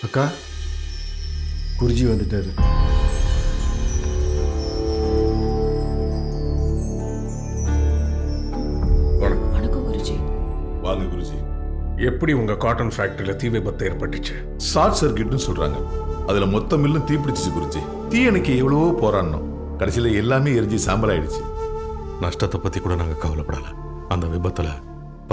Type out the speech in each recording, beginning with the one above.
அக்கா, குருஜி வந்துட்டாரு. வணக்கம் குருஜி. வாங்க குருஜி. எப்படி உங்க காட்டன் ஃபேக்டரியில தீ விபத்து ஏற்பட்டுச்சு? ஷார்ட் சர்க்கிட்னு சொல்றாங்க. அதுல மொத்த மில்லும் தீப்பிடிச்சிச்சு குருஜி. தீ எனக்கு எவ்வளவோ போராடணும். கடைசியில எல்லாமே எரிஞ்சு சாம்பல் ஆயிடுச்சு. நஷ்டத்தை பத்தி கூட நாங்க கவலைப்படல. அந்த விபத்துல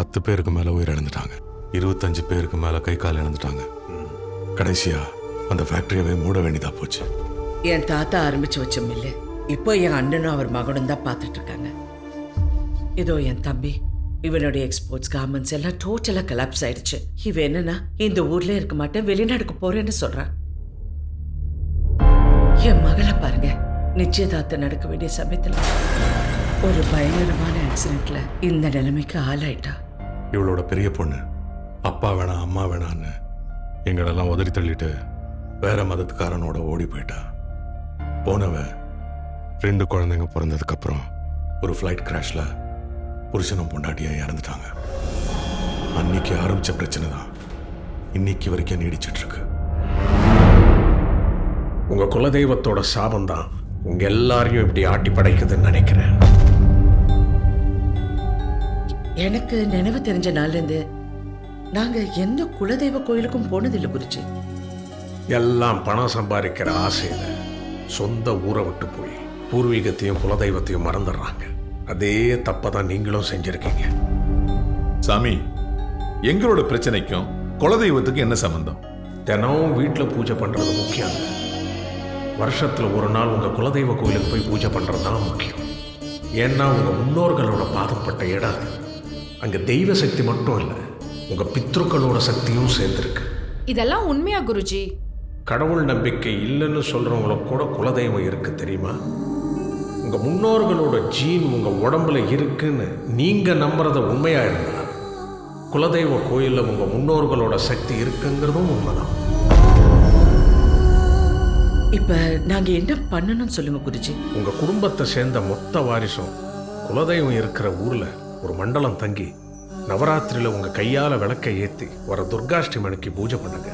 10 பேருக்கு மேல உயிரிழந்துட்டாங்க. 25 பேருக்கு மேல கை கால் இழந்துட்டாங்க. கடைசியா அந்த ஃபேக்டரியவே மூட வேண்டியதா போச்சு. என் தாத்தா ஆரம்பிச்சு வச்ச மில்லு இப்போ என் அண்ணனும் அவர் மகனும் தான் பார்த்துட்டு இருக்காங்க. இதோ என் தம்பி, இவனுடைய எக்ஸ்போர்ட்ஸ் கார்மெண்ட்ஸ் எல்லாம் டோட்டலா கலாப்ஸ் ஆயிடுச்சு. இவன் என்னன்னா இந்த ஊர்ல இருக்க மாட்டேன், வெளிநாடுக்கு போறேன்னு சொல்றான். என் மகளை பாருங்க, நிச்சயதார்த்தம் நடக்க வேண்டிய சமயத்துல ஒரு பயங்கரமான ஆக்சிடென்ட்ல இந்த நிலைமைக்கு ஆளாயிட்டா. இவளோட பெரிய பொண்ணு அப்பா வேணாம் அம்மா வேணான்னு எங்களெல்லாம் உதறி தள்ளிட்டு வேற மதத்துக்காரனோட ஓடி போயிட்டா. போனவ 2 குழந்தைங்க பிறந்ததுக்கு அப்புறம் ஒரு ஃப்ளைட் கிராஷ்ல புருஷனும் பொண்டாட்டியும் இறந்துட்டாங்க. அன்னைக்கு ஆரம்பிச்ச பிரச்சனை தான் இன்னைக்கு வரைக்கும் நீடிச்சிட்டு இருக்கு. உங்க குலதெய்வத்தோட சாபம் தான் உங்க எல்லாரையும் இப்படி ஆட்டி படைக்குதுன்னு நினைக்கிறேன். எனக்கு நினைவு தெரிஞ்ச நாள்ல இருந்து நாங்க எந்த குலதெய்வ கோயிலுக்கும் போனதில்லை குருஜி. எல்லாம் பணம் சம்பாதிக்கிற ஆசையில சொந்த ஊரை விட்டு போய் பூர்வீகத்தையும் குலதெய்வத்தையும் மறந்துடுறாங்க. அதே தப்பதான் நீங்களும் செஞ்சிருக்கீங்க. சாமி, எங்களோட பிரச்சனைக்கும் குலதெய்வத்துக்கு என்ன சம்பந்தம்? தினமும் வீட்டில் பூஜை பண்றது முக்கியம் இல்லை. வருஷத்துல ஒரு நாள் உங்க குலதெய்வ கோயிலுக்கு போய் பூஜை பண்றது தான் முக்கியம். ஏன்னா உங்க முன்னோர்களோட பாதப்பட்ட இடம் அது. அங்க தெய்வ சக்தி மட்டும் இல்லை, உங்க பித்ருக்களோட சக்தியும் சேர்ந்திருக்கு. இதெல்லாம் உண்மையா குருஜி? கடவுள் நம்பிக்கை இல்லைன்னு சொல்றவங்களுக்கு கூட குலதெய்வம் இருக்கு தெரியுமா? உங்க முன்னோர்களோட ஜீன் உங்க உடம்புல இருக்குன்னு நீங்க நம்புறத உண்மையா இருந்தா குலதெய்வ கோயில்ல உங்க முன்னோர்களோட சக்தி இருக்குங்கிறதும் உண்மைதான். இப்ப நாங்க என்ன பண்ணணும்னு சொல்லுங்க குருஜி. உங்க குடும்பத்தை சேர்ந்த மொத்த வாரிசும் குலதெய்வம் இருக்கிற ஊர்ல ஒரு மண்டலம் தங்கி நவராத்திரியில உங்க கையால விளக்கை ஏத்தி வர துர்காஷ்டமணிக்கு பூஜை பண்ணுங்க.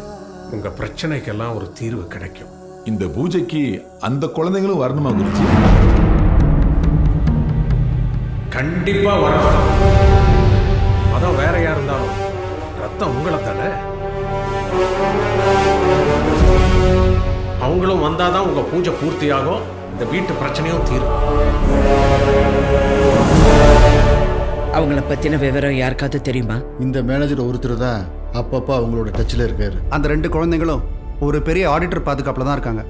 உங்க பிரச்சனைக்கெல்லாம் ஒரு தீர்வு கிடைக்கும். இந்த பூஜைக்கு அந்த குழந்தைங்களும் வரணுமா குருஜி? கண்டிப்பா வரணும். மதம் வேறையா இருந்தாலும் ரத்தம் உங்களை தானே. அவங்களும் வந்தாதான் உங்க பூஜை பூர்த்தியாகும், இந்த வீட்டு பிரச்சனையும் தீரும். அவங்கள பத்தின விவரம் யாருக்காவது தெரியுமா? இந்த மேனேஜர் ஒருத்தர் தான் அப்பப்போ அவங்களோட டச்சில் இருக்காரு. அந்த 2 குழந்தைங்களும் ஒரு பெரிய ஆடிட்டர் பாதுகாப்பில் தான் இருக்காங்க.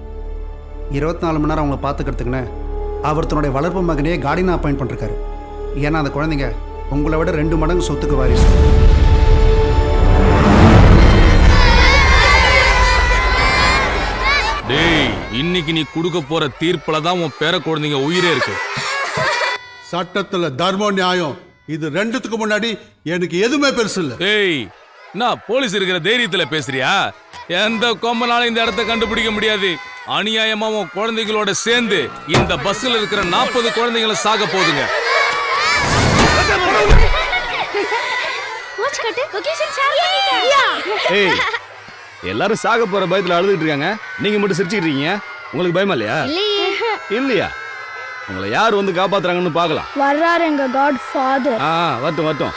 24 மணி நேரம் அவங்கள பார்த்துக்கிறதுக்குன்னு அவர் தன்னுடைய வளர்ப்பு மகனையே கார்டியனாக அப்பாயிண்ட் பண்ணிருக்காரு. ஏன்னா அந்த குழந்தைங்க உங்களை விட 2 மடங்கு சொத்துக்கு வாரிசு. டேய், இன்னைக்கு நீ கொடுக்க போற தீர்ப்புல தான் உன் பேர குழந்தைங்க உயிரே இருக்கு. சட்டத்துல தர்மம் நியாயம் இது 2த்துக்கு முன்னாடி எனக்கு எதுவுமே பெருசு இல்ல. டேய், நான் போலீஸ் இருக்கிற தைரியத்துல பேசுறியா? எந்த கொம்பனால இந்த இடத்தை கண்டுபிடிக்க முடியாது. அநியாயமா உன் குழந்தைகளோட சேர்ந்து இந்த பஸ்ல இருக்கிற 40 குழந்தைகளை சாக போகுதுங்க. எல்லாரும் சாக போற பயத்துல அழுதுட்டு இருக்காங்க, நீங்க மட்டும் சிரிச்சிட்டு இருக்கீங்க. உங்களுக்கு பயமா இல்லையா? இல்லையா? உங்களை யார் வந்து காப்பாத்துறாங்கன்னு பார்க்கலாம். வர்றாரு எங்க காட் ஃபாதர். வரட்டும் வரட்டும்.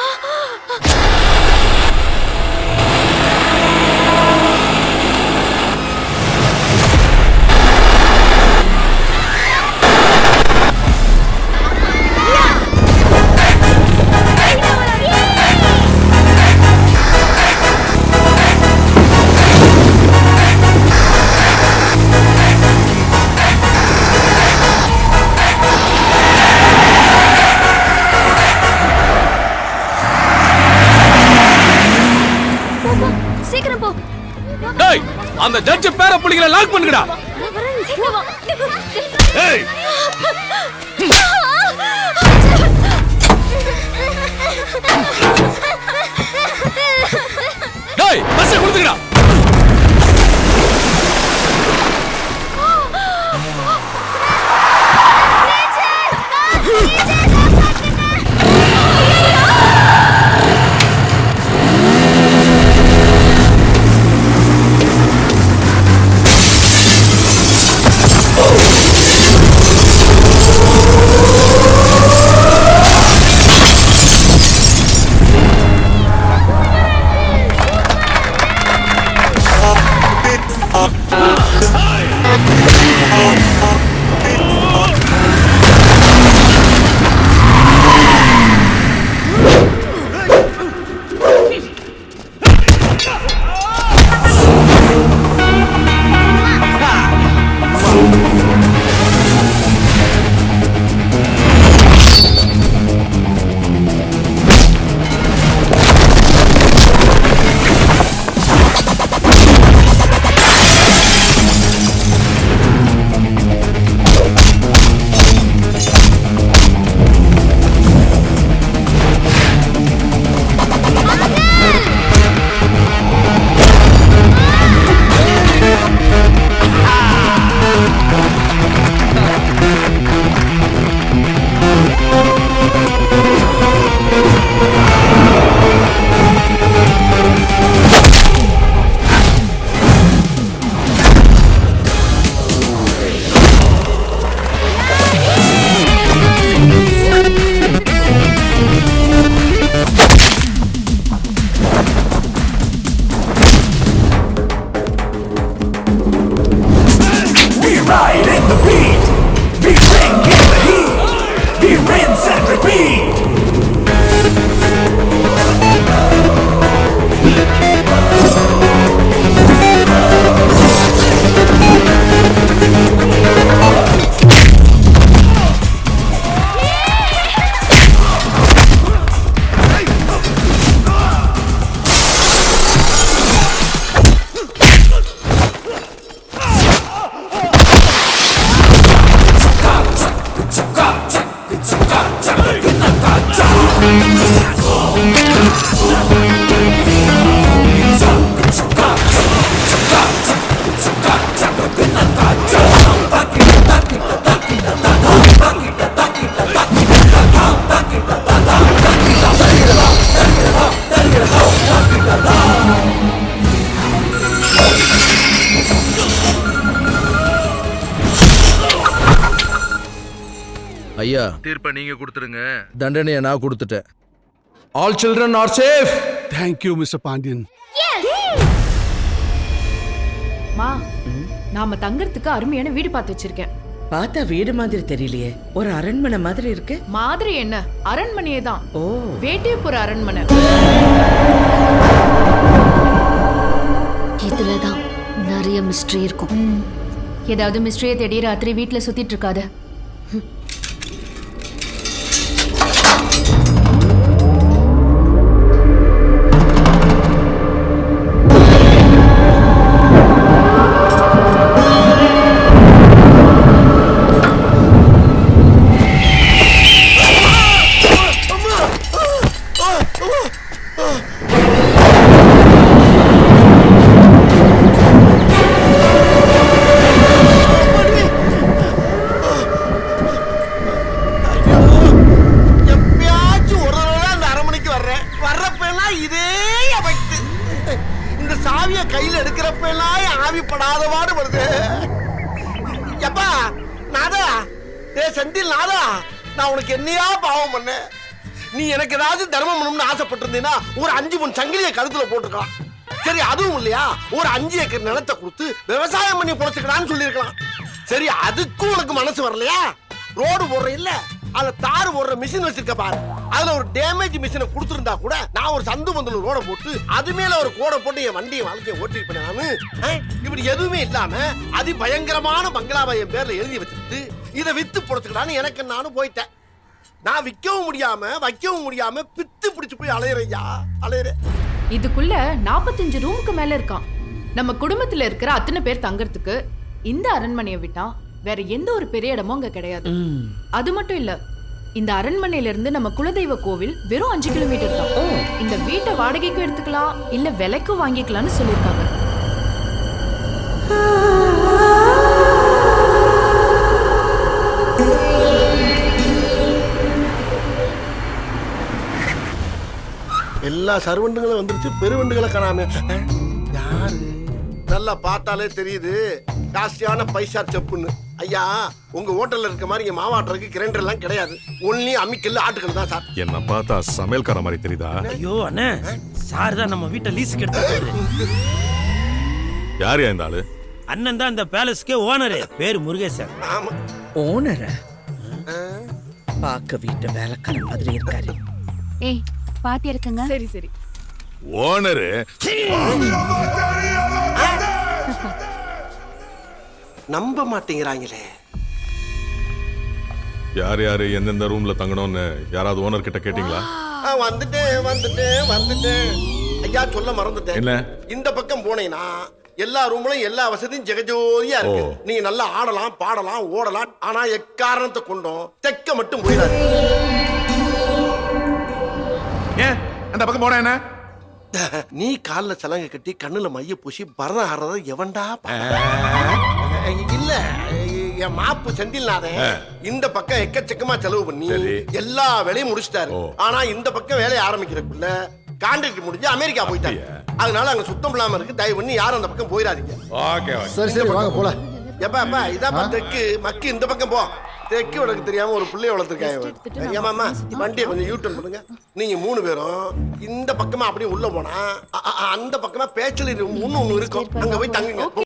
டேய் அந்த ஜட்ஜ் பேர புள்ளிகளை லாக் பண்ணுங்கடா. ஏய் டேய் பஸ் கொடுத்துங்கடா. ஐயா தீர்ப்பை நீங்க கொடுத்துருங்க. தண்டனையை நான் கொடுத்துட்டேன். All children are safe. Thank you mister Pandian. மா நாம தங்கறதுக்கு அருமையான வீடு பார்த்து வச்சிருக்கேன். பார்த்தா வீடு மாதிரி தெரியலையே, ஒரு அரண்மனை மாதிரி இருக்கு. மாதிரி என்ன, அரண்மனையே தான். ஓ, வேட்டையபுர அரண்மனை. இதுலதான் நிறைய மிஸ்ட்ரி இருக்கும். ஏதாவது மிஸ்ட்ரியை தேடி ராத்திரி வீட்டுல சுத்திட்டு இருக்காத. கையில் எடுக்கிறப்ப எல்லாம் ஆவிப்படாதவாடு வருது. எப்பா நாதா, ஏ செந்தில் நாதா, நான் உனக்கு என்னையா பாவம் பண்ண? நீ எனக்கு ஏதாவது தர்மம் பண்ணணும்னு ஆசைப்பட்டிருந்தீங்கன்னா ஒரு 5 பொன் சங்கிலியை கழுத்துல போட்டுக்கலாம். சரி, அதுவும் இல்லையா ஒரு 5 ஏக்கர் நிலத்தை கொடுத்து விவசாயம் பண்ணி பொழைச்சுக்கலான்னு சொல்லியிருக்கலாம். சரி, அதுக்கும் உனக்கு மனசு வரலையா? ரோடு போடுற இல்ல, அதுல தாறு போடுற மிஷின் வச்சிருக்க பாரு, அதுல ஒரு டேமேஜ் மிஷினை கொடுத்துருந்தா கூட நான் ஒரு சந்து பந்தல ரோட போட்டு அது மேல ஒரு கோடை போட்டு என் வண்டியை வாழ்க்கையை ஓட்டிருப்பேன் நானு. இப்படி எதுவுமே இல்லாம அதி பயங்கரமான பங்களாவை என் பேர்ல எழுதி வச்சுட்டு இதை வித்து பொழைச்சுக்கலான்னு எனக்கு நானும் போயிட்டேன். நான் விற்கவும் முடியாம வைக்கவும் முடியாம பித்து பிடிச்சு போய் அலையறையா அலையறேன். இதுக்குள்ள 45 ரூமுக்கு மேல இருக்கான். நம்ம குடும்பத்துல இருக்கிற அத்தனை பேர் தங்கறதுக்கு இந்த அரண்மனையை விட்டா வேற எந்த ஒரு பெரிய இடமும் அங்க கிடையாது. அது மட்டும் இல்ல, இந்த அரண்மனையில இருந்து நம்ம குலதெய்வ கோவில் வெறும் 5 கிலோமீட்டர் தான். இந்த வீட்டை வாடகைக்கு எடுத்துக்கலாம் இல்ல விலைக்கு வாங்கிக்கலாம்னு சொல்லிருக்காங்க. எல்லா சர்வண்டுகளும் வந்துருச்சு, பெருவண்டுகளை காணாம. யாரு? நல்லா பார்த்தாலே தெரியுது காஸ்டியான பைசா செப்புன்னு. ஐயா, உங்க ஹோட்டல்ல இருக்க மாதிரி இங்க மாவாட்டுறதுக்கு கிரைண்டர் எல்லாம் கிடையாது. ஒன்லி அம்மிக்கல்ல ஆட்டுக்கல் தான் சார். என்ன பார்த்தா சமையல்கார மாதிரி தெரியுதா? ஐயோ அண்ணே, சார் தான் நம்ம வீட்டை லீஸுக்கு எடுத்தாரு. யாரையா இந்த ஆளு? அண்ணன் தான் இந்த பேலஸ்க்கே ஓனரு, பேரு முருகேசன். ஆமா. ஓனரா? பார்க்க வீட்டு வேலைக்காரன் மாதிரி இருக்காரு. ஏய் பாத்தி இருக்குங்க. சரி சரி. ஓனரு நம்ப மாட்டேங்கிறாங்களே. யார் யாரு எந்தெந்த ரூம்ல தங்கணும்னு யாராவது ஓனர் கிட்ட கேட்டீங்களா? வந்துட்டேன். ஐயா, சொல்ல மறந்துட்டேன். என்ன? இந்த பக்கம் போனீங்கன்னா எல்லா ரூம்லயும் எல்லா வசதியும் ஜெகஜோதியா இருக்கு. நீங்க நல்லா ஆடலாம், பாடலாம், ஓடலாம். ஆனா எக்காரணத்தை கொண்டோம் தெக்க மட்டும் போயிடாது. ஏன் அந்த பக்கம் போனா என்ன? நீ கால்ல சலங்கை கட்டி கண்ணுல மைய பூசி பரதம் ஆடுறத எவன்டா இல்ல. என் மாப்பு செந்தில்நாதன் இந்த பக்கம் எக்கச்சக்கமா செலவு பண்ணி எல்லா வேலையும் முடிச்சிட்டாரு. ஆனா இந்த பக்கம் வேலையை ஆரம்பிக்கிறதுக்குள்ள கான்ட்ராக்ட் முடிஞ்சு அமெரிக்கா போயிட்டாரு. அதனால அங்க சுத்தம் இல்லாம இருக்கு. தயவு பண்ணி யாரும் அந்த பக்கம் போயிடாதீங்க. சரி வாங்க போலாம். எப்பா இதாப்பா தெற்கு மக்கு, இந்த பக்கம் போ. தெற்கு உனக்கு தெரியாம ஒரு பிள்ளைய வளர்த்துருக்காங்க. ஏமாமா, வண்டியை கொஞ்சம் யூட்டர்ன் பண்ணுங்க. நீங்க 3 பேரும் இந்த பக்கமா அப்படியே உள்ள போனா அந்த பக்கமா பேச்சலி ரூம் ஒண்ணு இருக்கும். அங்க போய் தங்குங்க.